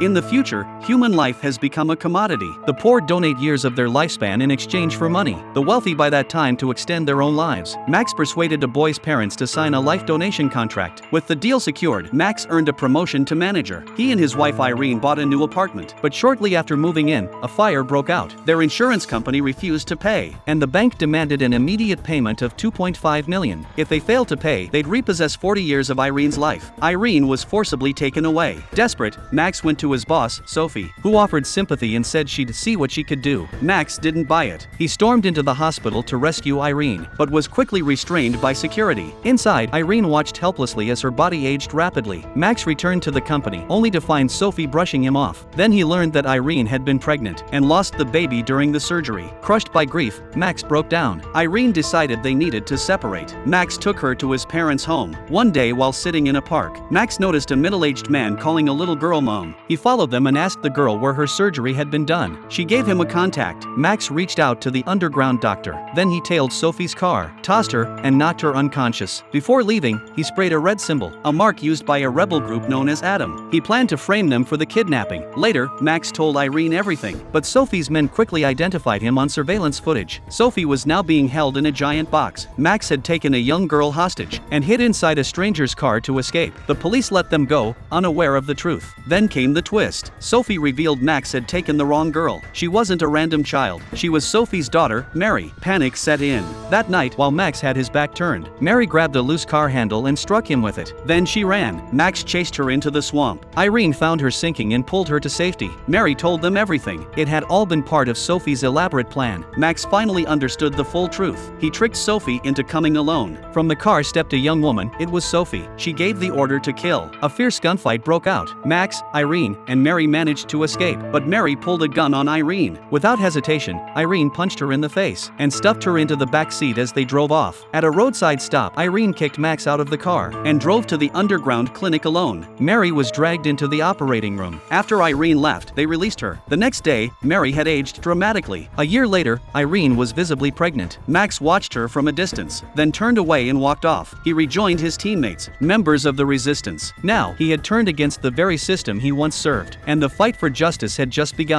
In the future, human life has become a commodity. The poor donate years of their lifespan in exchange for money, the wealthy by that time to extend their own lives. Max persuaded the boy's parents to sign a life donation contract. With the deal secured, Max earned a promotion to manager. He and his wife Irene bought a new apartment, but shortly after moving in, a fire broke out. Their insurance company refused to pay, and the bank demanded an immediate payment of $2.5 million. If they failed to pay, they'd repossess 40 years of Irene's life. Irene was forcibly taken away. Desperate, Max went to his boss, Sophie, who offered sympathy and said she'd see what she could do. Max didn't buy it. He stormed into the hospital to rescue Irene, but was quickly restrained by security. Inside, Irene watched helplessly as her body aged rapidly. Max returned to the company, only to find Sophie brushing him off. Then he learned that Irene had been pregnant and lost the baby during the surgery. Crushed by grief, Max broke down. Irene decided they needed to separate. Max took her to his parents' home. One day while sitting in a park, Max noticed a middle-aged man calling a little girl mom. He followed them and asked the girl where her surgery had been done. She gave him a contact. Max reached out to the underground doctor. Then he tailed Sophie's car, tossed her, and knocked her unconscious. Before leaving, he sprayed a red symbol, a mark used by a rebel group known as Adam. He planned to frame them for the kidnapping. Later, Max told Irene everything, but Sophie's men quickly identified him on surveillance footage. Sophie was now being held in a giant box. Max had taken a young girl hostage and hid inside a stranger's car to escape. The police let them go, unaware of the truth. Then came the twist. Sophie revealed Max had taken the wrong girl. She wasn't a random child. She was Sophie's daughter, Mary. Panic set in. That night, while Max had his back turned, Mary grabbed a loose car handle and struck him with it. Then she ran. Max chased her into the swamp. Irene found her sinking and pulled her to safety. Mary told them everything. It had all been part of Sophie's elaborate plan. Max finally understood the full truth. He tricked Sophie into coming alone. From the car stepped a young woman. It was Sophie. She gave the order to kill. A fierce gunfight broke out. Max, Irene, and Mary managed to escape, but Mary pulled a gun on Irene. Without hesitation, Irene punched her in the face and stuffed her into the back seat as they drove off. At a roadside stop, Irene kicked Max out of the car and drove to the underground clinic alone. Mary was dragged into the operating room. After Irene left, they released her. The next day, Mary had aged dramatically. A year later, Irene was visibly pregnant. Max watched her from a distance, then turned away and walked off. He rejoined his teammates, members of the resistance. Now, he had turned against the very system he once served, and the fight for justice had just begun.